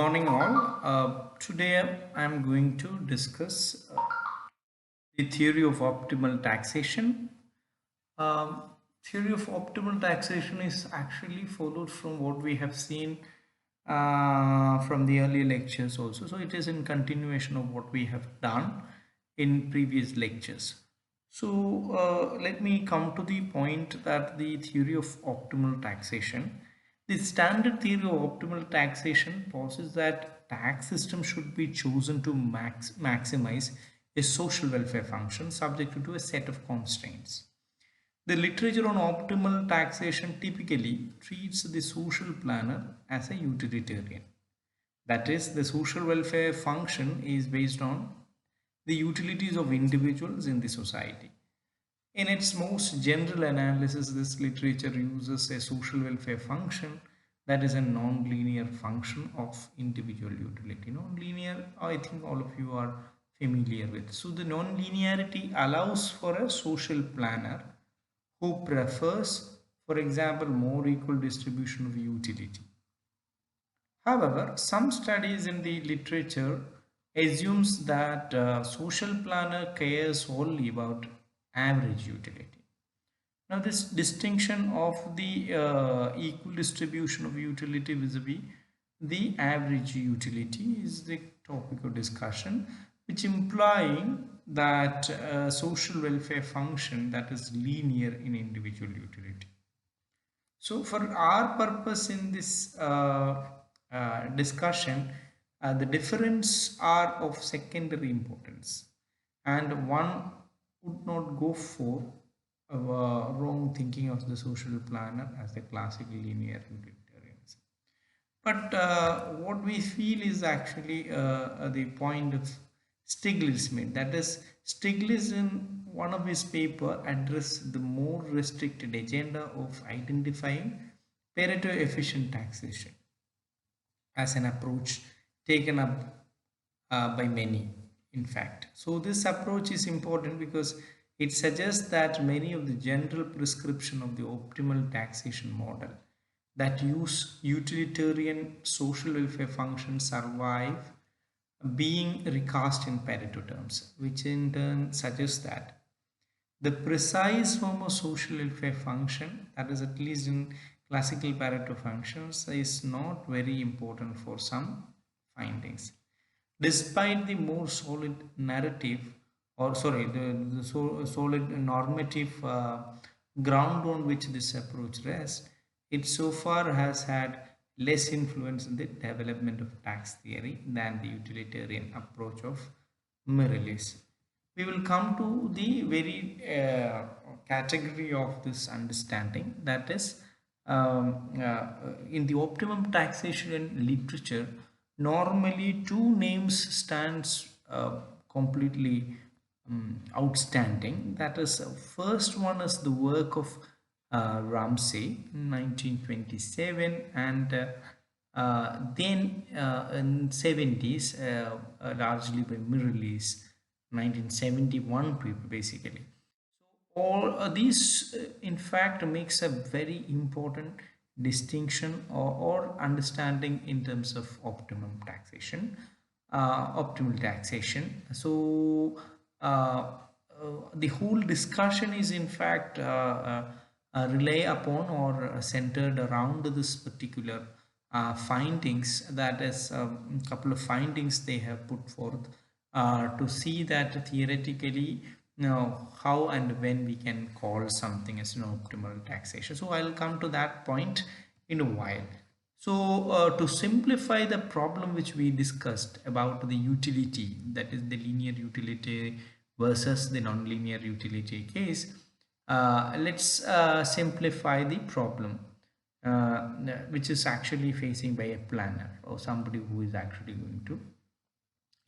Morning all. Today I'm going to discuss the theory of optimal taxation. Theory of optimal taxation is actually followed from what we have seen from the earlier lectures also. So it is in continuation of what we have done in previous lectures. So let me come to the point that the theory of optimal taxation. The standard theory of optimal taxation posits that tax system should be chosen to maximize a social welfare function subject to a set of constraints. The literature on optimal taxation typically treats the social planner as a utilitarian. That is, the social welfare function is based on the utilities of individuals in the society. In its most general analysis, this literature uses a social welfare function that is a non-linear function of individual utility. Non-linear, I think all of you are familiar with. So the non-linearity allows for a social planner who prefers, for example, more equal distribution of utility. However, some studies in the literature assumes that social planner cares only about average utility. Now, this distinction of the equal distribution of utility vis-a-vis the average utility is the topic of discussion, which implying that social welfare function that is linear in individual utility. So, for our purpose in this discussion, the difference are of secondary importance, and one would not go for wrong thinking of the social planner as the classical linear utilitarianism. But what we feel is actually the point of Stiglitz made. That is, Stiglitz in one of his paper addressed the more restricted agenda of identifying Pareto efficient taxation as an approach taken up by many, in fact. So this approach is important because it suggests that many of the general prescription of the optimal taxation model that use utilitarian social welfare functions survive being recast in Pareto terms, which in turn suggests that the precise form of social welfare function, that is at least in classical Pareto functions, is not very important for some findings. Despite the more solid narrative, or sorry, the solid normative ground on which this approach rests, it so far has had less influence in the development of tax theory than the utilitarian approach of Mireles. We will come to the very category of this understanding, that is in the optimum taxation literature normally two names stands completely outstanding. That is, first one is the work of Ramsey in 1927, and then in 70s largely by Mireles 1971 basically. All these in fact makes a very important distinction or understanding in terms of optimal taxation. So the whole discussion is in fact rely upon or centered around this particular findings. That is a couple of findings they have put forth to see that theoretically how and when we can call something as an optimal taxation. So I'll come to that point in a while. So to simplify the problem which we discussed about the utility, that is the linear utility versus the nonlinear utility case, let's simplify the problem which is actually facing by a planner or somebody who is actually going to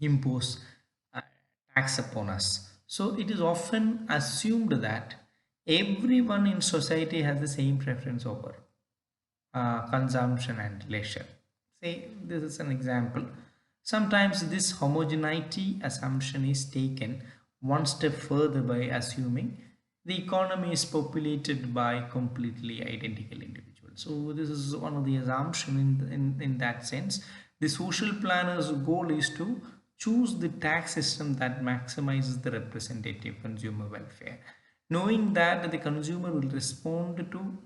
impose tax upon us. So it is often assumed that everyone in society has the same preference over consumption and leisure. Say this is an example. Sometimes this homogeneity assumption is taken one step further by assuming the economy is populated by completely identical individuals. So this is one of the assumption in that sense. The social planner's goal is to choose the tax system that maximizes the representative consumer welfare, knowing that the consumer will respond to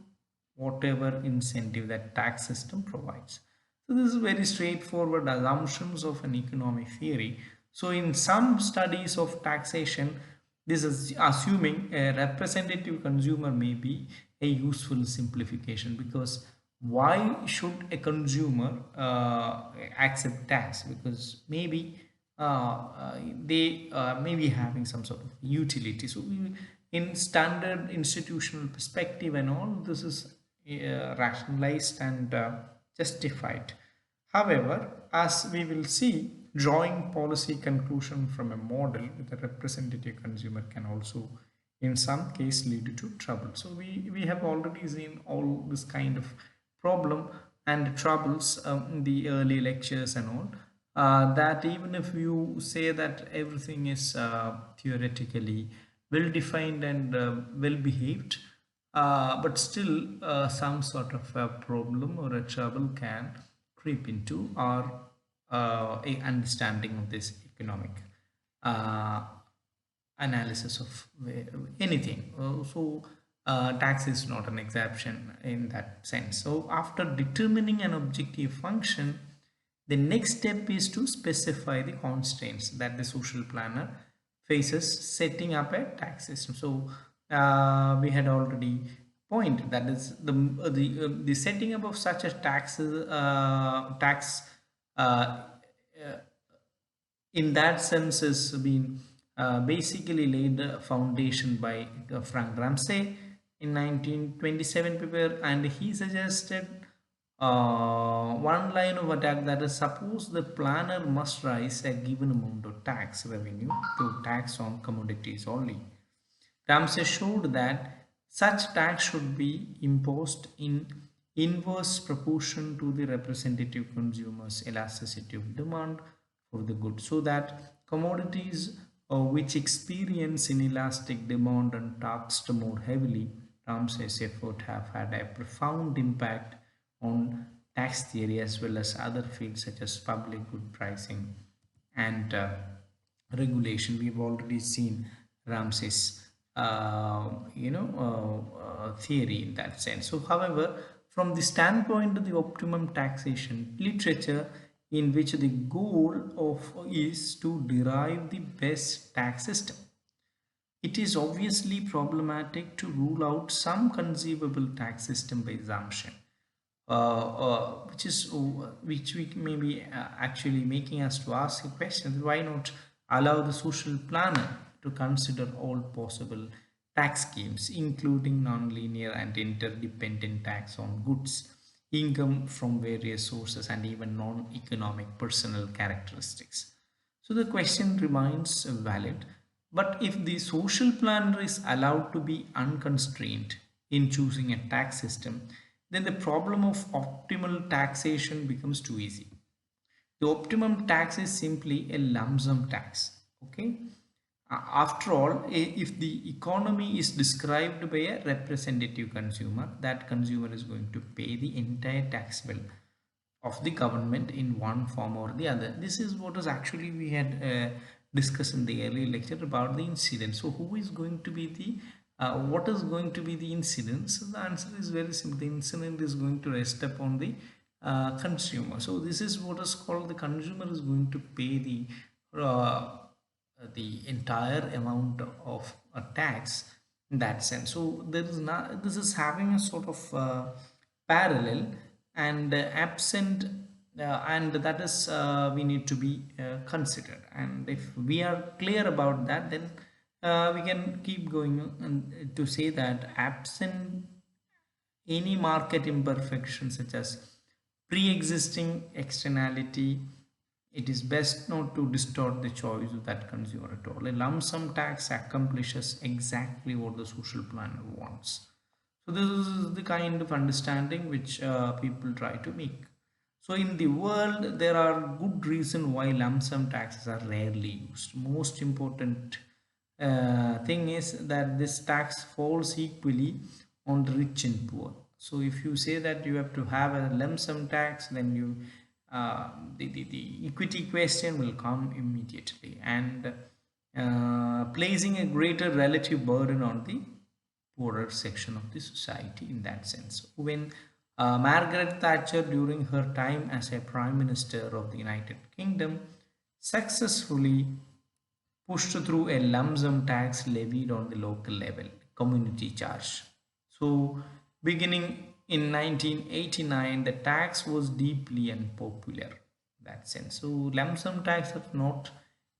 whatever incentive that tax system provides. So this is very straightforward assumptions of an economic theory. So in some studies of taxation, this is assuming a representative consumer may be a useful simplification, because why should a consumer accept tax? Because maybe they may be having some sort of utility. So in standard institutional perspective and all, this is rationalized and justified. However, as we will see, drawing policy conclusion from a model with a representative consumer can also in some case lead to trouble. So we have already seen all this kind of problem and troubles in the early lectures and all, that even if you say that everything is theoretically well defined and well behaved, but still some sort of a problem or a trouble can creep into our a understanding of this economic uh, analysis of anything. Tax is not an exception in that sense. So after determining an objective function, the next step is to specify the constraints that the social planner faces setting up a tax system. So we had already pointed that is the setting up of such a tax uh, in that sense has been basically laid a foundation by Frank Ramsey in 1927 paper, and he suggested one line of attack, that is, suppose the planner must raise a given amount of tax revenue to tax on commodities only. Ramsey showed that such tax should be imposed in inverse proportion to the representative consumer's elasticity of demand for the good, so that commodities which experience inelastic demand and taxed more heavily. Ramsey's effort have had a profound impact on tax theory as well as other fields such as public good pricing and regulation. We've already seen Ramsey's theory in that sense. So however, from the standpoint of the optimum taxation literature, in which the goal of is to derive the best tax system, it is obviously problematic to rule out some conceivable tax system by assumption, which we may be actually making us to ask a question: why not allow the social planner to consider all possible tax schemes, including non-linear and interdependent tax on goods, income from various sources, and even non-economic personal characteristics? So the question remains valid. But if the social planner is allowed to be unconstrained in choosing a tax system, then the problem of optimal taxation becomes too easy. The optimum tax is simply a lump sum tax. Okay. After all, if the economy is described by a representative consumer, that consumer is going to pay the entire tax bill of the government in one form or the other. This is what is actually we had discussed in the earlier lecture about the incident. So who is going to be the what is going to be the incident? So the answer is very simple. The incident is going to rest upon the consumer. So this is what is called, the consumer is going to pay the entire amount of a tax in that sense. So there is not, this is having a sort of parallel and absent, and that is we need to be considered. And if we are clear about that, then we can keep going and to say that absent any market imperfection such as pre-existing externality, it is best not to distort the choice of that consumer at all. A lump sum tax accomplishes exactly what the social planner wants. So this is the kind of understanding which people try to make. So in the world, there are good reason why lump sum taxes are rarely used. Most important thing is that this tax falls equally on the rich and poor. So if you say that you have to have a lump sum tax, then the equity question will come immediately, and placing a greater relative burden on the poorer section of the society in that sense. When Margaret Thatcher, during her time as a Prime Minister of the United Kingdom, successfully pushed through a lump sum tax levied on the local level, community charge. So, beginning in 1989, the tax was deeply unpopular in that sense. So, lump sum tax is not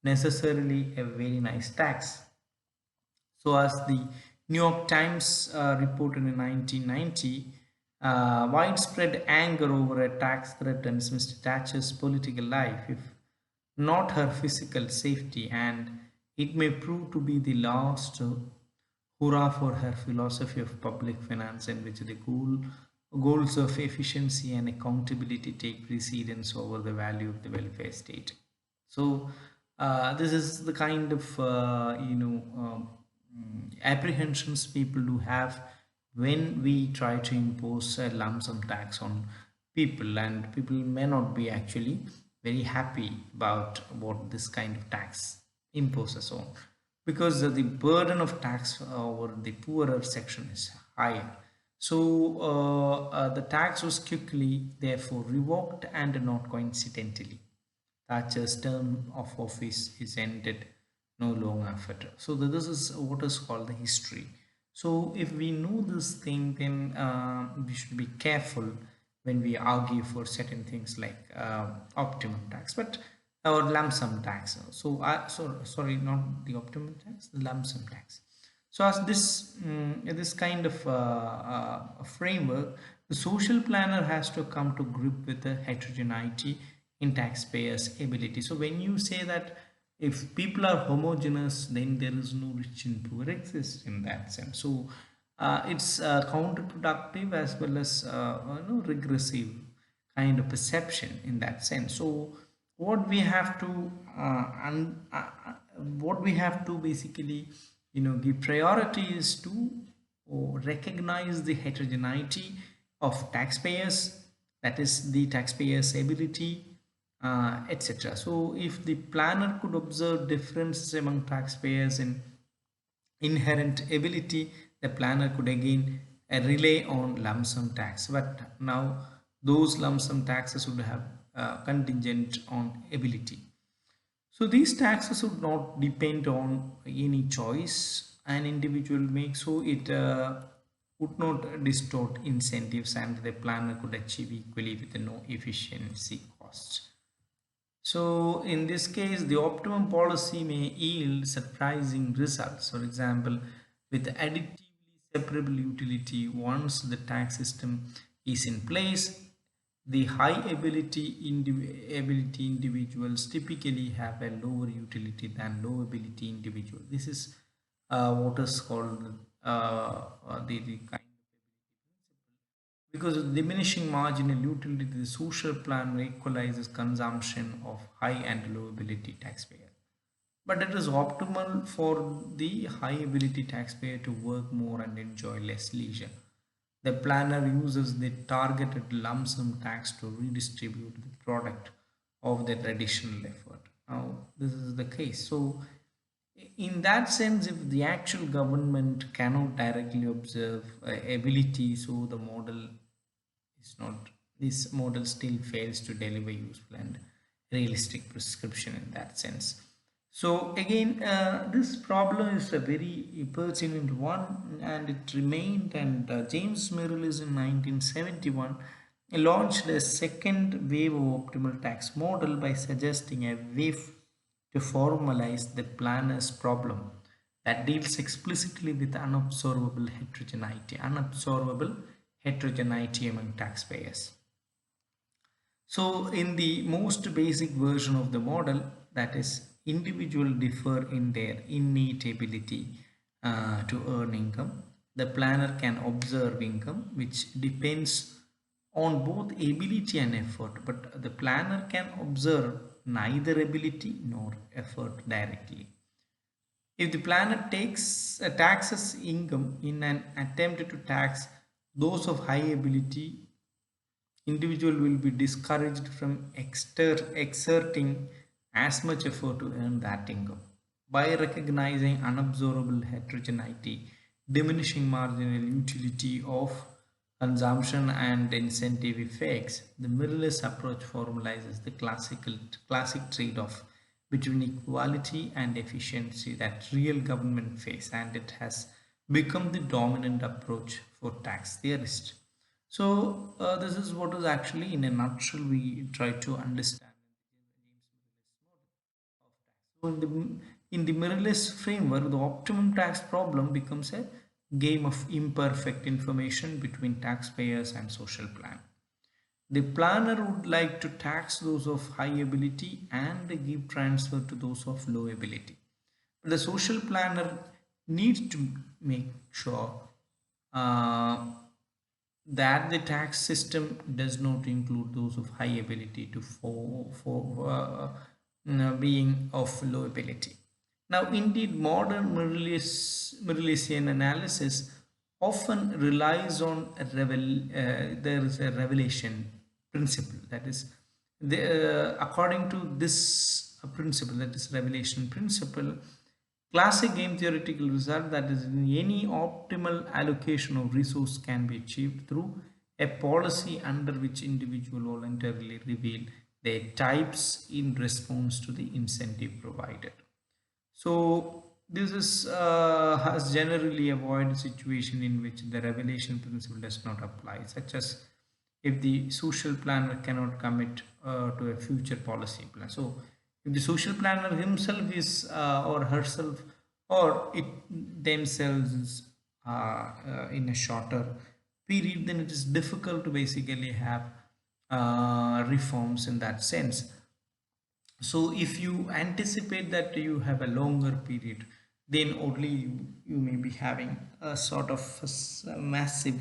necessarily a very nice tax. So, as the New York Times reported in 1990, widespread anger over a tax threatens Mr. Thatcher's political life, if not her physical safety, and it may prove to be the last hurrah for her philosophy of public finance, in which the goals of efficiency and accountability take precedence over the value of the welfare state. So this is the kind of apprehensions people do have when we try to impose a lump sum tax on people, and people may not be actually very happy about what this kind of tax imposes on, because the burden of tax over the poorer section is higher. So the tax was quickly therefore revoked, and not coincidentally Thatcher's term of office is ended no long after. So this is what is called the history. So if we know this thing, then we should be careful when we argue for certain things like optimum tax, but or lump sum tax. So sorry, not the optimum tax, the lump sum tax. So as this kind of framework, the social planner has to come to grip with the heterogeneity in taxpayers' ability. So when you say that if people are homogeneous, then there is no rich and poor exist in that sense. So it's counterproductive as well as regressive kind of perception in that sense. So what we have to what we have to basically give priority is to recognize the heterogeneity of taxpayers, that is the taxpayers ability, etc. So if the planner could observe differences among taxpayers in inherent ability, the planner could again rely on lump sum tax. But now those lump sum taxes would have contingent on ability. So these taxes would not depend on any choice an individual makes. So it would not distort incentives, and the planner could achieve equally with no efficiency costs. So in this case, the optimum policy may yield surprising results. For example, with additively separable utility, once the tax system is in place, the high ability individuals typically have a lower utility than low ability individual. This is what is called the kind, because of diminishing marginal utility, the social plan equalizes consumption of high and low ability taxpayer. But it is optimal for the high ability taxpayer to work more and enjoy less leisure. The planner uses the targeted lump sum tax to redistribute the product of their additional effort. Now, this is the case. So, in that sense, if the actual government cannot directly observe ability, so the model is not, this model still fails to deliver useful and realistic prescription in that sense. So again, this problem is a very pertinent one, and it remained. And James Mirrlees in 1971 launched a second wave of optimal tax model by suggesting a way to formalize the planner's problem that deals explicitly with unobservable heterogeneity among taxpayers. So in the most basic version of the model, that is, individuals differ in their innate ability to earn income. The planner can observe income, which depends on both ability and effort, but the planner can observe neither ability nor effort directly. If the planner takes taxes income in an attempt to tax Those of high ability individual will be discouraged from exerting as much effort to earn that income. By recognizing unabsorbable heterogeneity, diminishing marginal utility of consumption and incentive effects, the mirrorless approach formalizes the classic trade-off between equality and efficiency that real government face, and it has become the dominant approach for tax theorists. So this is what is actually in a nutshell we try to understand. So in the mirrorless framework, the optimum tax problem becomes a game of imperfect information between taxpayers and social plan. The planner would like to tax those of high ability and give transfer to those of low ability. But the social planner needs to make sure uh, that the tax system does not include those of high ability to being of low ability. Now, indeed, modern Mirrorlessian analysis often relies on there is a revelation principle, that is, according to this principle, that is revelation principle, classic game theoretical result, that is any optimal allocation of resource can be achieved through a policy under which individual voluntarily reveal their types in response to the incentive provided. So this is has generally avoided situation in which the revelation principle does not apply, such as if the social planner cannot commit to a future policy plan. So if the social planner himself is or herself or it themselves is in a shorter period, then it is difficult to basically have reforms in that sense. So if you anticipate that you have a longer period, then only you may be having a sort of a massive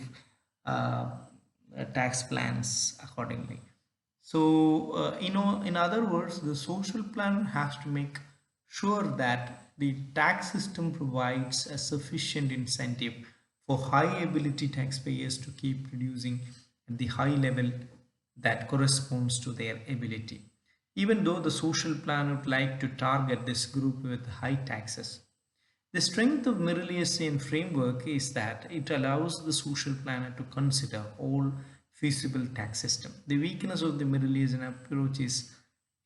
uh, tax plans accordingly. So in other words, the social plan has to make sure that the tax system provides a sufficient incentive for high ability taxpayers to keep producing at the high level that corresponds to their ability, even though the social plan would like to target this group with high taxes. The strength of Merleaussian framework is that it allows the social planner to consider all feasible tax system. The weakness of the Merleaussian approach is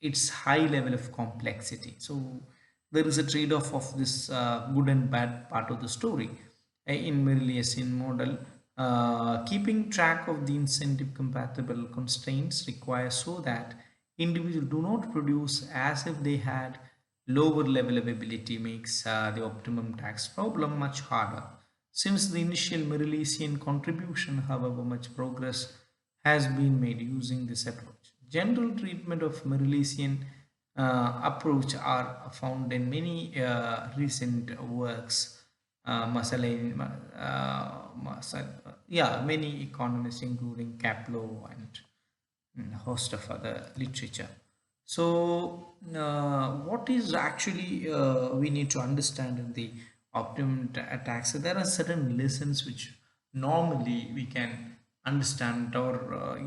its high level of complexity. So there is a trade-off of this good and bad part of the story. In Merleaussian model, keeping track of the incentive compatible constraints requires so that individuals do not produce as if they had lower level of ability makes the optimum tax problem much harder. Since the initial Merleaussian contribution, however much progress has been made using this approach. General treatment of Merleaussian approach are found in many recent works. Many economists, including Kaplow and a host of other literature. So, what is actually we need to understand in the optimum tax? There are certain lessons which normally we can understand, or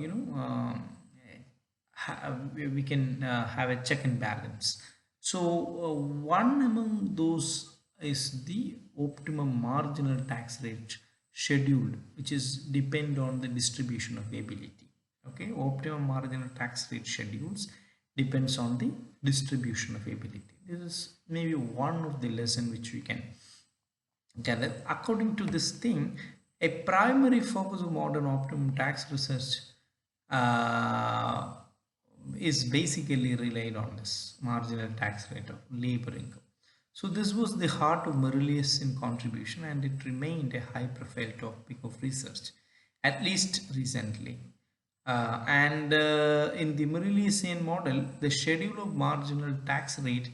we can have a check and balance. So, one among those is the optimum marginal tax rate scheduled, which is depend on the distribution of ability. Okay, optimum marginal tax rate schedules depends on the distribution of ability. This is maybe one of the lesson which we can gather. According to this thing, a primary focus of modern optimum tax research uh, is basically relied on this marginal tax rate of labor income. So this was the heart of Merleaussian contribution, and it remained a high-profile topic of research, at least recently. And in the Merleaussian model, the schedule of marginal tax rate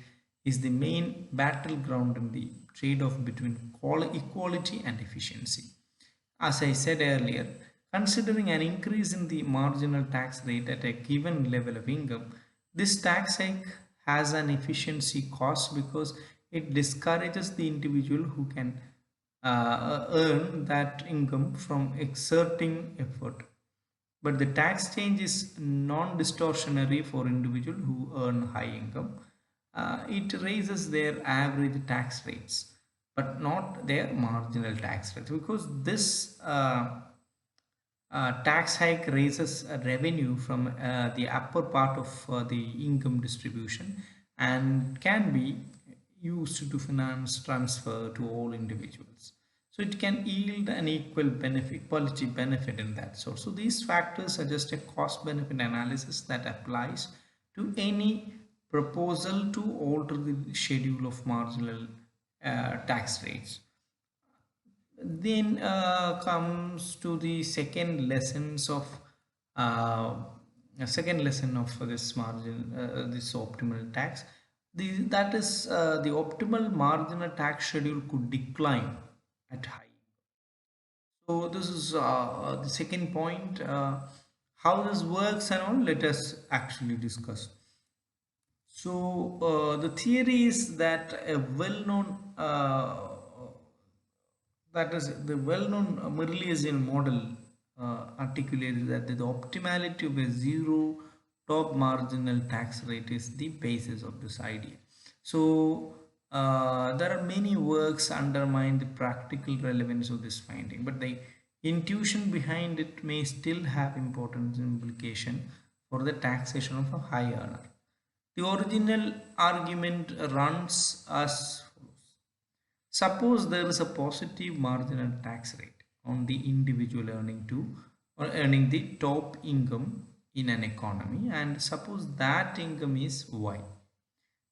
is the main battleground in the trade-off between equality and efficiency. As I said earlier, considering an increase in the marginal tax rate at a given level of income, this tax hike has an efficiency cost because it discourages the individual who can earn that income from exerting effort. But the tax change is non-distortionary for individuals who earn high income. It raises their average tax rates, but not their marginal tax rates, because this tax hike raises revenue from the upper part of the income distribution and can be used to finance transfer to all individuals. So it can yield an equal benefit, quality benefit in that sort. So these factors suggest a cost benefit analysis that applies to any proposal to alter the schedule of marginal tax rates. Then comes to the uh, second lesson of this margin, this optimal tax. That is the optimal marginal tax schedule could decline at high. So this is the second point. How this works and all, let us actually discuss. So the theory is that a well-known that is the well-known Merliesian model articulated that the optimality of a zero top marginal tax rate is the basis of this idea. So there are many works undermine the practical relevance of this finding, but the intuition behind it may still have important implication for the taxation of a high earner. The original argument runs as follows. Suppose there is a positive marginal tax rate on the individual earning to or earning the top income in an economy, and suppose that income is Y.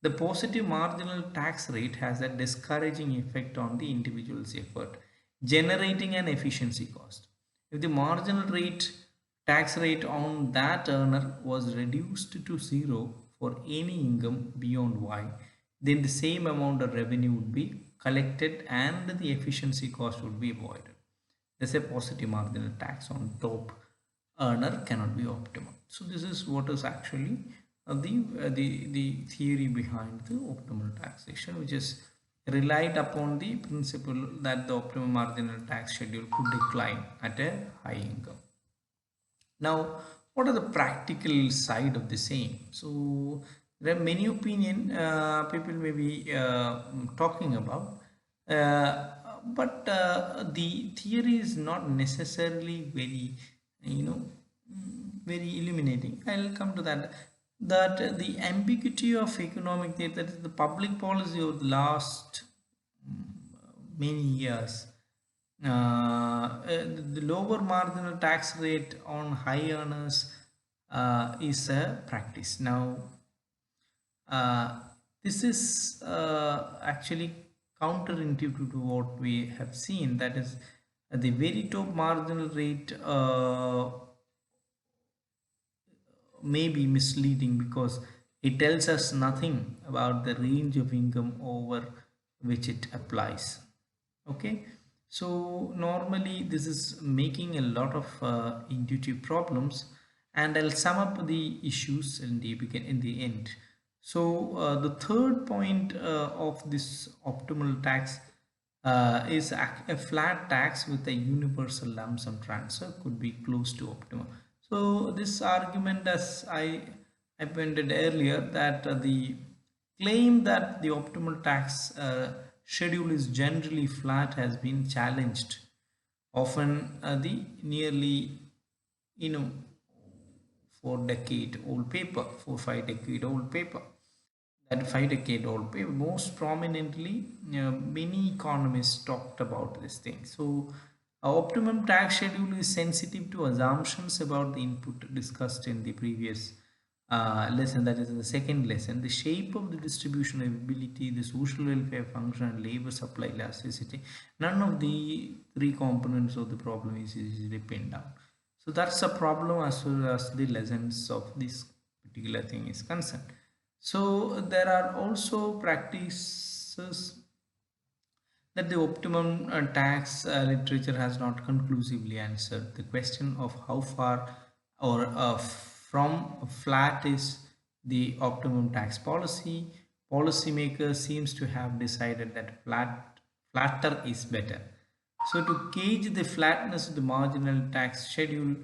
The positive marginal tax rate has a discouraging effect on the individual's effort, generating an efficiency cost. If the marginal rate tax rate on that earner was reduced to zero for any income beyond Y, then the same amount of revenue would be collected and the efficiency cost would be avoided. Thus, a positive marginal tax on top earner cannot be optimal. So this is what is actually the theory behind the optimal taxation, which is relied upon the principle that the optimal marginal tax schedule could decline at a high income. Now, what are the practical side of the same? So there are many opinion people may be talking about, but the theory is not necessarily very, you know, very illuminating. I'll come to that. That the ambiguity of economic theory, that is the public policy of the last many years. The lower marginal tax rate on high earners is a practice. Now, uh, this is actually counterintuitive to what we have seen. That is, the very top marginal rate may be misleading because it tells us nothing about the range of income over which it applies. Okay, so normally this is making a lot of intuitive problems, and I'll sum up the issues in the end. So the third point of this optimal tax is a flat tax with a universal lump sum transfer could be close to optimal. So this argument, as I pointed earlier, that the claim that the optimal tax schedule is generally flat has been challenged. Often the nearly, you know, 4 decade old paper, 4 5 decade old paper, that 5 decade old paper. Most prominently, many economists talked about this thing. So, optimum tax schedule is sensitive to assumptions about the input discussed in the previous lesson, that is in the second lesson. The shape of the distribution of ability, the social welfare function, and labor supply elasticity. None of the three components of the problem is easily pinned down. So that's a problem as far as the lessons of this particular thing is concerned. So there are also practices that the optimum tax literature has not conclusively answered the question of how far or from flat is the optimum tax policy. Policymakers seems to have decided that flatter is better. So to gauge the flatness of the marginal tax schedule,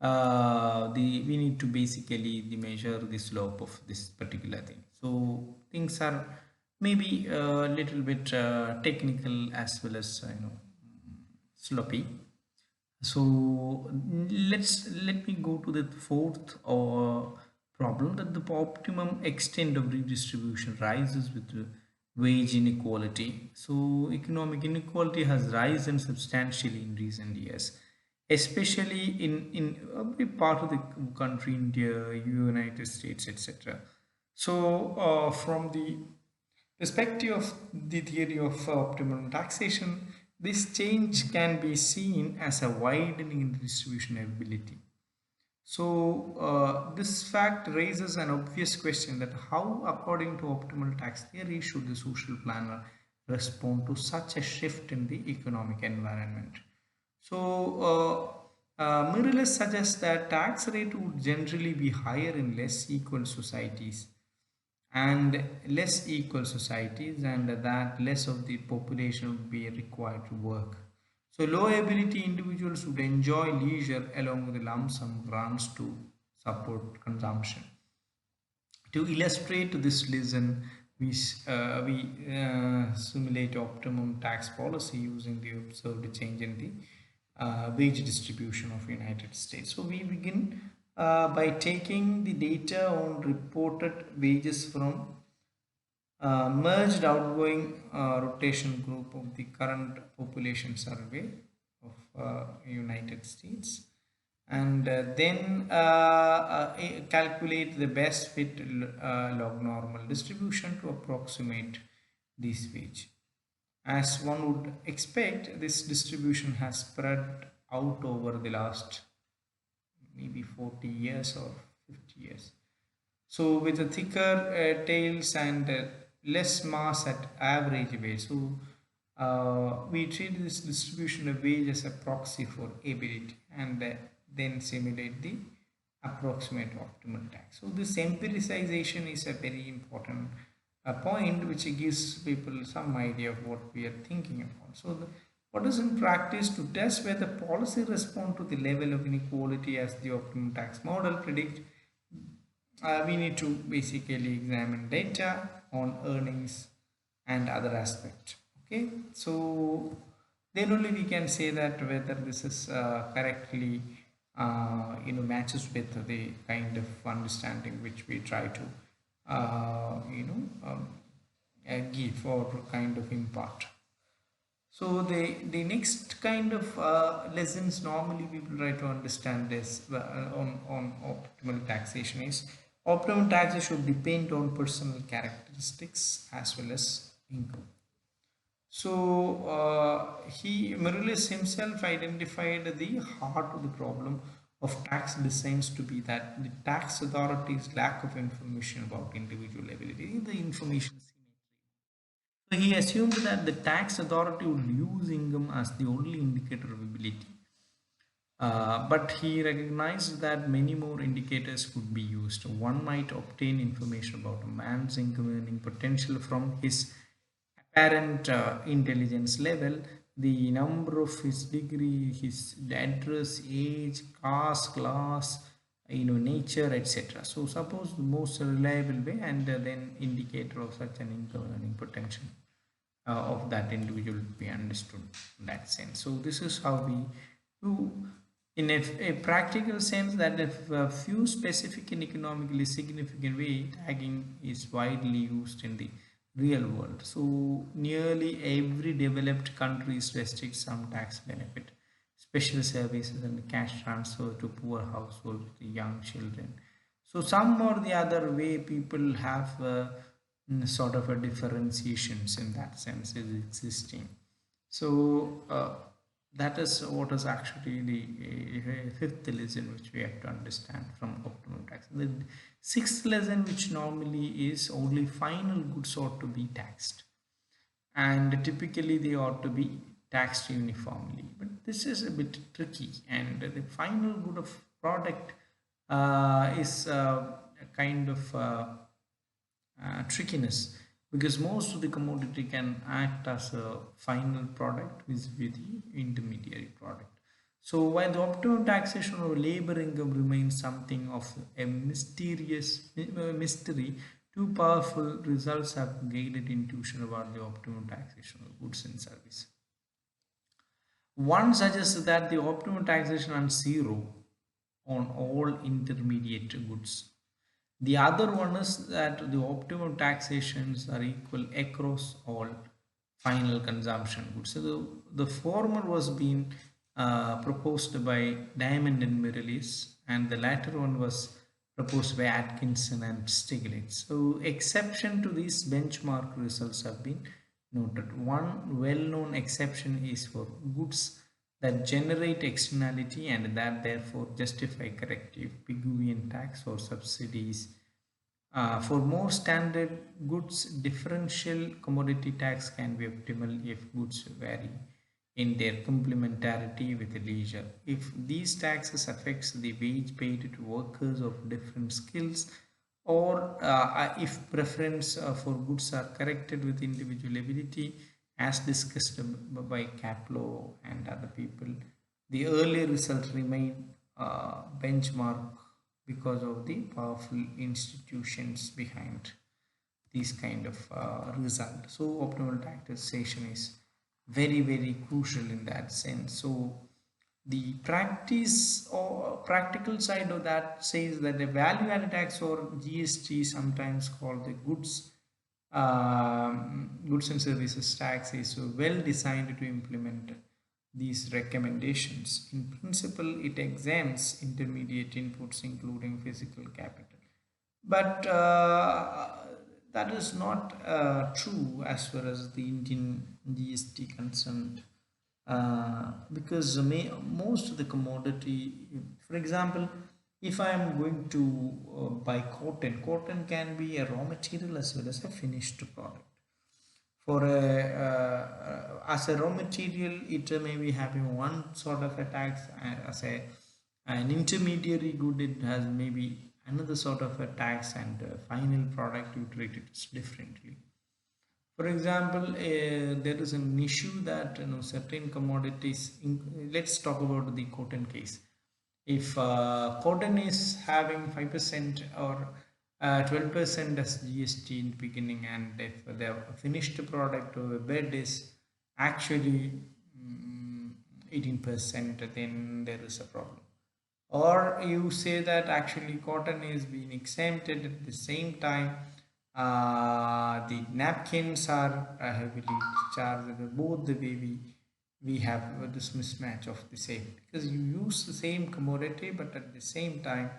we need to basically measure the slope of this particular thing. So things are maybe a little bit technical as well as sloppy. So let me go to the fourth problem, that the optimum extent of redistribution rises with the wage inequality. So economic inequality has risen substantially in recent years, especially in every part of the country, India, United States, etc. So from the perspective of the theory of optimum taxation, this change can be seen as a widening in distribution ability. So, this fact raises an obvious question, that how, according to optimal tax theory, should the social planner respond to such a shift in the economic environment? So, Mireles suggests that tax rate would generally be higher in less equal societies and less equal societies, and that less of the population would be required to work. So low ability individuals would enjoy leisure along with the lump sum grants to support consumption. To illustrate this lesson, we simulate optimum tax policy using the observed change in the wage distribution of United States. So we begin by taking the data on reported wages from merged outgoing rotation group of the current population survey of United States, and then calculate the best fit log normal distribution to approximate this wage. As one would expect, this distribution has spread out over the last maybe 40 years or 50 years. So with a thicker tails and less mass at average weight. So we treat this distribution of wage as a proxy for ability, and then simulate the approximate optimal tax. So this empiricization is a very important point, which gives people some idea of what we are thinking about. So what is in practice to test whether policy respond to the level of inequality as the optimum tax model predict, we need to basically examine data on earnings and other aspect. Okay, so then only we can say that whether this is correctly matches with the kind of understanding which we try to give or kind of impart. So the next kind of lessons normally people try to understand this on optimal taxation is, optimal taxes should depend on personal characteristics as well as income. So Mirulis himself identified the heart of the problem of tax designs to be that the tax authorities' lack of information about individual ability, the information symmetry. So he assumed that the tax authority would use income as the only indicator of ability. But he recognized that many more indicators could be used. One might obtain information about a man's income earning potential from his apparent intelligence level, the number of his degree, his address, age, caste, class, nature, etc. So suppose the most reliable way, and then indicator of such an income earning potential of that individual to be understood in that sense. So this is how we do in a practical sense, that if a few specific and economically significant way, tagging is widely used in the real world. So nearly every developed countries restrict some tax benefit, special services and cash transfer to poor households with young children. So some or the other way people have sort of a differentiations in that sense is existing. So that is what is actually the fifth lesson which we have to understand from optimum tax. The sixth lesson, which normally is only final goods ought to be taxed, and typically they ought to be taxed uniformly. But this is a bit tricky, and the final good of product is a kind of trickiness, because most of the commodity can act as a final product with the intermediary product. So while the optimum taxation of labor income remains something of a mystery, two powerful results have guided intuition about the optimum taxation of goods and service. One suggests that the optimum taxation on zero on all intermediate goods. The other one is that the optimum taxations are equal across all final consumption goods. So the former was being proposed by Diamond and Mireles, and the latter one was proposed by Atkinson and Stiglitz. So exception to these benchmark results have been noted. One well-known exception is for goods that generate externality and that therefore justify corrective Pigouvian tax or subsidies. For more standard goods, differential commodity tax can be optimal if goods vary in their complementarity with leisure. If these taxes affects the wage paid to workers of different skills, or if preference for goods are corrected with individual ability, as discussed by Kaplow and other people, the earlier results remain benchmark because of the powerful institutions behind these kind of result. So optimal taxation is very crucial in that sense. So the practice or practical side of that says that the value added tax or GST, sometimes called the goods and services tax, is well designed to implement these recommendations. In principle, it exempts intermediate inputs, including physical capital. But that is not true as far as the Indian GST concerned, because most of the commodity, for example, if I am going to buy cotton, cotton can be a raw material as well as a finished product. For as a raw material, it may be having one sort of a tax, and as an intermediary good, it has maybe another sort of a tax, and final product you treat it differently. For example, there is an issue that certain commodities. Let's talk about the cotton case. If cotton is having 5% or 12% as GST in the beginning, and if the finished product or bed is actually 18%, then there is a problem. Or you say that actually cotton is being exempted at the same time. The napkins are heavily charged. Both the way we have this mismatch of the same, because you use the same commodity, but at the same time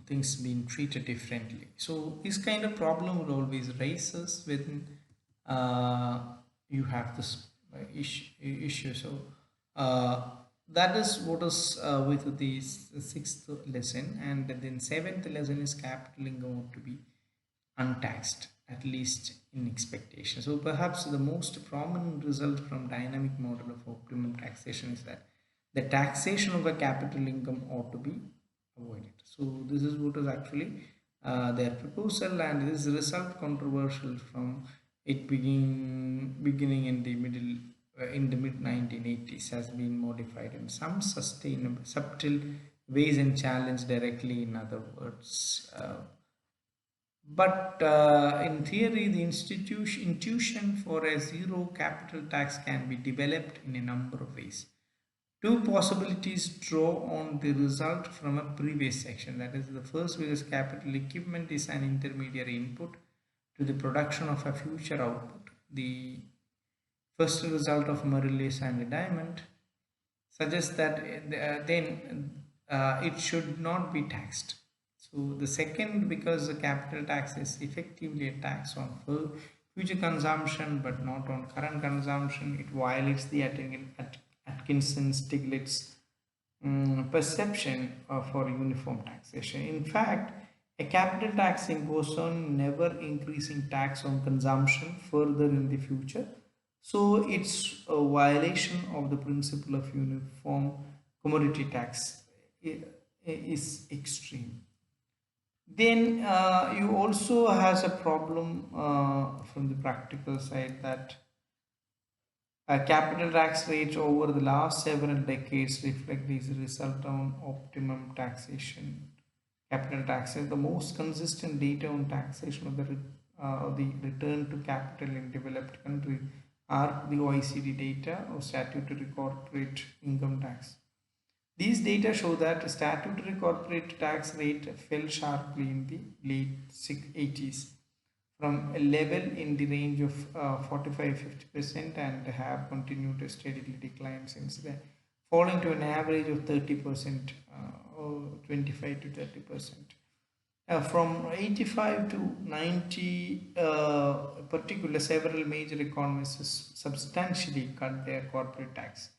things being treated differently. So this kind of problem would always raises when you have this issue. So that is what is with the sixth lesson, and then seventh lesson is capital income ought to be untaxed, at least in expectation. So perhaps the most prominent result from dynamic model of optimum taxation is that the taxation of a capital income ought to be avoided. So this is what is actually their proposal, and this result controversial from it beginning in the middle in the mid 1980s, has been modified in some sustainable subtle ways and challenged directly in other words. But in theory, the intuition for a zero capital tax can be developed in a number of ways. Two possibilities draw on the result from a previous section. That is, the first, because capital equipment is an intermediary input to the production of a future output. The first result of Merrilis and the Diamond suggests that then it should not be taxed. So the second, because the capital tax is effectively a tax on future consumption but not on current consumption, it violates the Atkinson Stiglitz perception for uniform taxation. In fact, a capital tax imposed on never increasing tax on consumption further in the future. So it's a violation of the principle of uniform commodity tax is extreme. Then you also has a problem from the practical side that capital tax rates over the last several decades reflect these result on optimum taxation. Capital tax is the most consistent data on taxation of the return to capital in developed countries are the OECD data or statutory corporate income tax. These data show that statutory corporate tax rate fell sharply in the late 80s from a level in the range of 45-50% and have continued to steadily decline since then, falling to an average of 30% or 25 to 30%. From 85 to 90, particular several major economies substantially cut their corporate tax.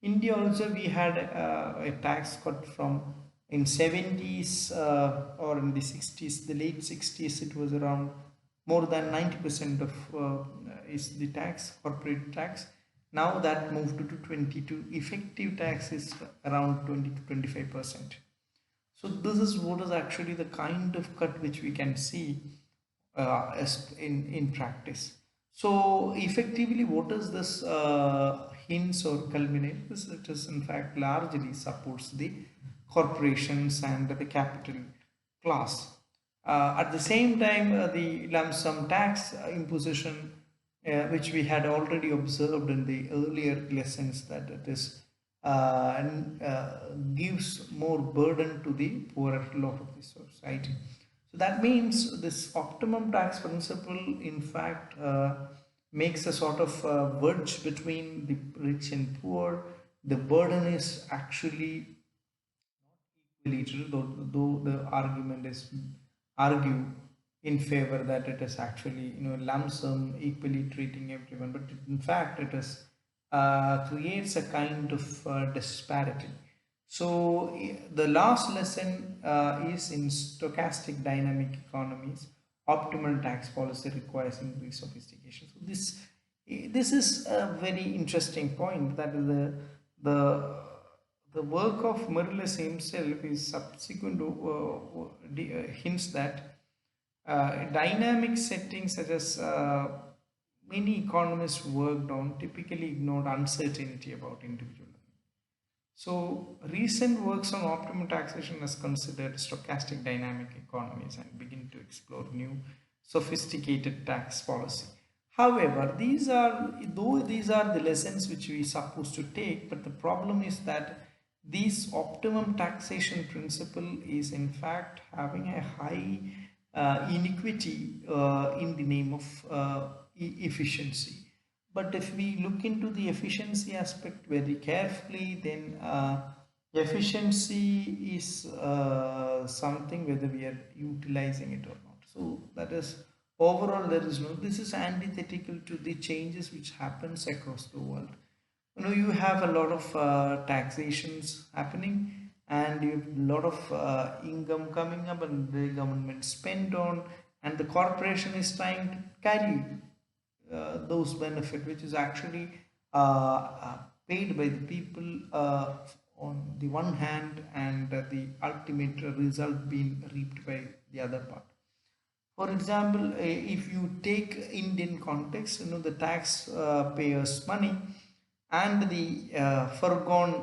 India also we had a tax cut from in 70s or in the 60s, the late 60s it was around more than 90% of is the tax, corporate tax. Now that moved to 22, effective tax is around 20 to 25%. So this is what is actually the kind of cut which we can see as in practice. So effectively, what is this hints or culminate? This it is in fact largely supports the corporations and the capital class. At the same time, the lump sum tax imposition, which we had already observed in the earlier lessons, that it is gives more burden to the poorer lot of the society. So that means this optimum tax principle, in fact, makes a sort of wedge between the rich and poor. The burden is actually equally true, though the argument is argue in favor that it is actually lump sum equally treating everyone, but in fact it is creates a kind of disparity. So the last lesson is in stochastic dynamic economies. Optimal tax policy requires increased sophistication. So this is a very interesting point. That is the the work of Merlis himself is subsequent to hints that dynamic settings such as many economists worked on typically ignored uncertainty about individual. So recent works on optimal taxation has considered stochastic dynamic economies and begin to explore new sophisticated tax policy. However, these are the lessons which we are supposed to take, but the problem is that this optimum taxation principle is in fact having a high inequity in the name of efficiency. But if we look into the efficiency aspect very carefully, then efficiency is something whether we are utilizing it or not. So that is overall there is no, this is antithetical to the changes which happens across the world. You have a lot of taxations happening and you have a lot of income coming up and the government spend on, and the corporation is trying to carry those benefit which is actually paid by the people on the one hand, and the ultimate result being reaped by the other part. For example, if you take Indian context, the tax payers money and the foregone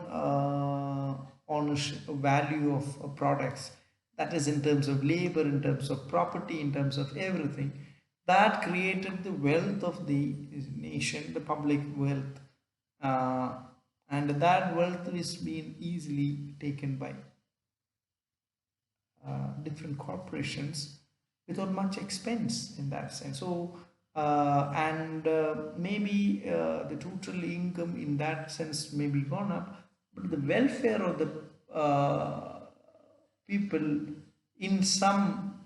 ownership value of products, that is in terms of labor, in terms of property, in terms of everything, that created the wealth of the nation, the public wealth, uh, and that wealth is being easily taken by different corporations without much expense in that sense. So and maybe the total income in that sense may be gone up, but the welfare of the people in some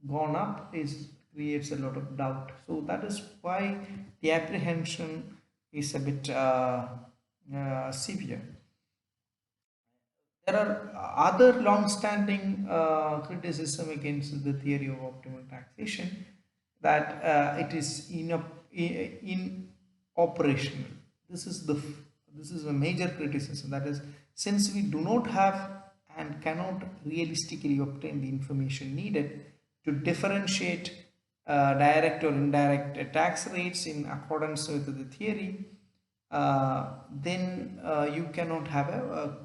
gone up is creates a lot of doubt. So that is why the apprehension is a bit severe. There are other long-standing criticism against the theory of optimal taxation, that it is in operational. This is the this is a major criticism. That is, since we do not have and cannot realistically obtain the information needed to differentiate direct or indirect tax rates in accordance with the theory, then you cannot have a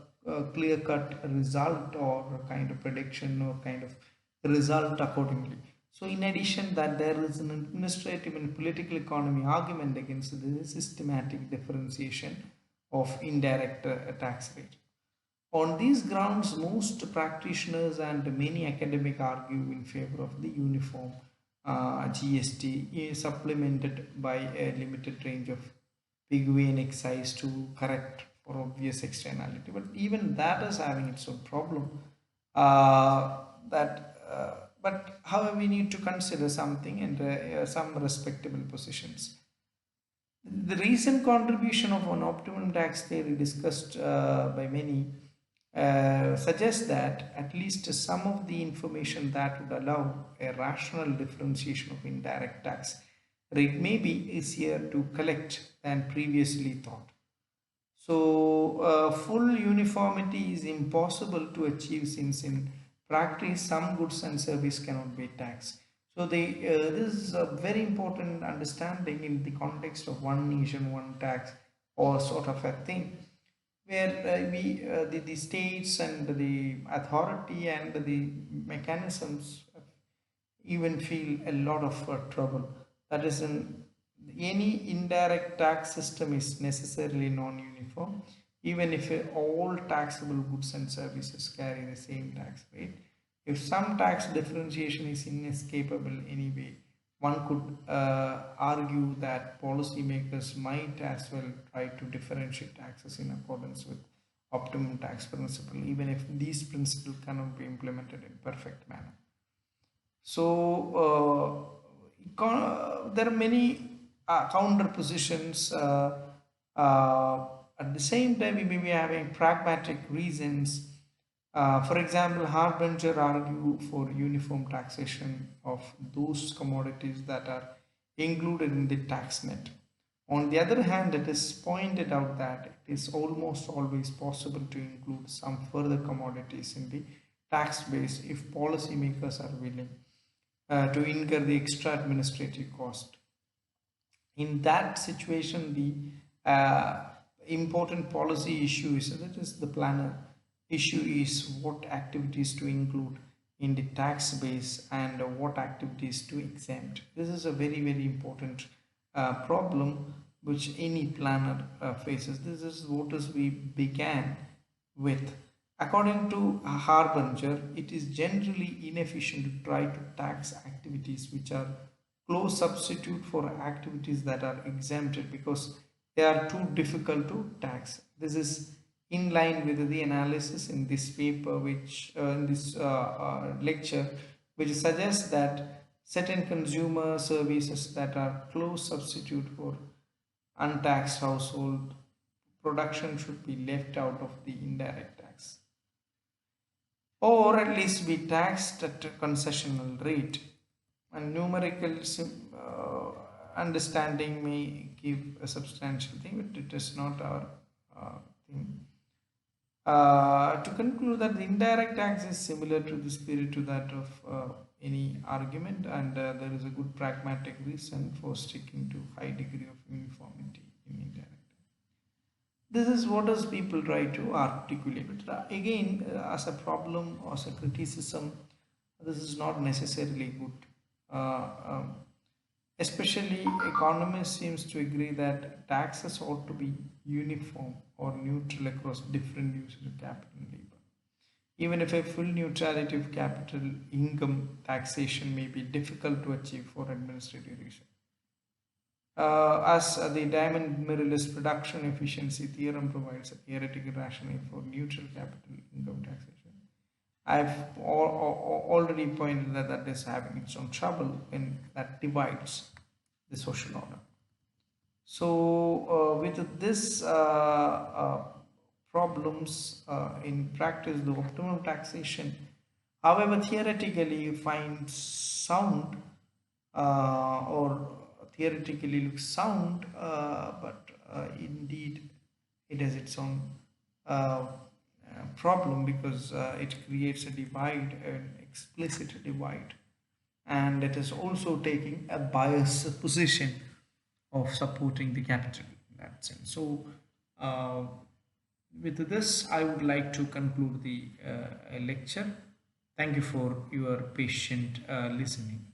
clear-cut result or a kind of prediction or kind of result accordingly. So in addition that there is an administrative and political economy argument against the systematic differentiation of indirect tax rate. On these grounds, most practitioners and many academics argue in favor of the uniform GST supplemented by a limited range of Pigwin excise to correct for obvious externality. But even that is having its own problem. But however, we need to consider something and some respectable positions. The recent contribution of an optimum tax theory discussed by many suggests that at least some of the information that would allow a rational differentiation of indirect tax rate may be easier to collect than previously thought. So, full uniformity is impossible to achieve since in practice some goods and service cannot be taxed. So, this is a very important understanding in the context of one nation, one tax, or sort of a thing, where the states and the authority and the mechanisms even feel a lot of trouble. That is, any indirect tax system is necessarily non-uniform, even if all taxable goods and services carry the same tax rate. If some tax differentiation is inescapable anyway, one could argue that policymakers might as well try to differentiate taxes in accordance with optimum tax principle, even if these principles cannot be implemented in perfect manner. So there are many counter positions. At the same time, we may be having pragmatic reasons. For example, Harbinger argue for uniform taxation of those commodities that are included in the tax net. On the other hand, it is pointed out that it is almost always possible to include some further commodities in the tax base if policymakers are willing to incur the extra administrative cost. In that situation, the important policy issue is that is the planner issue is what activities to include in the tax base and what activities to exempt. This is a very important problem which any planner faces. This is what is we began with. According to Harbinger, it is generally inefficient to try to tax activities which are close substitute for activities that are exempted because they are too difficult to tax. This is in line with the analysis in this paper, which in this lecture, which suggests that certain consumer services that are close substitute for untaxed household production should be left out of the indirect tax, or at least be taxed at a concessional rate. And numerical understanding may give a substantial thing, but it is not our thing. To conclude that the indirect tax is similar to the spirit to that of any argument, and there is a good pragmatic reason for sticking to high degree of uniformity in indirect. This is what as people try to articulate. But again, as a problem or as a criticism, this is not necessarily good. Uh, um, Especially economists seems to agree that taxes ought to be uniform or neutral across different uses of capital and labor. Even if a full neutrality of capital income taxation may be difficult to achieve for administrative reasons. As the Diamond-Mirrorless production efficiency theorem provides a theoretical rationale for neutral capital income taxation. Already pointed that that is having its own trouble when that divides the social order. So with this problems in practice, the optimum taxation, however theoretically finds sound or theoretically looks sound, but indeed it has its own problem because it creates a divide, an explicit divide, and it is also taking a biased position of supporting the capital in that sense. So, uh, with this, I would like to conclude the lecture. Thank you for your patient listening.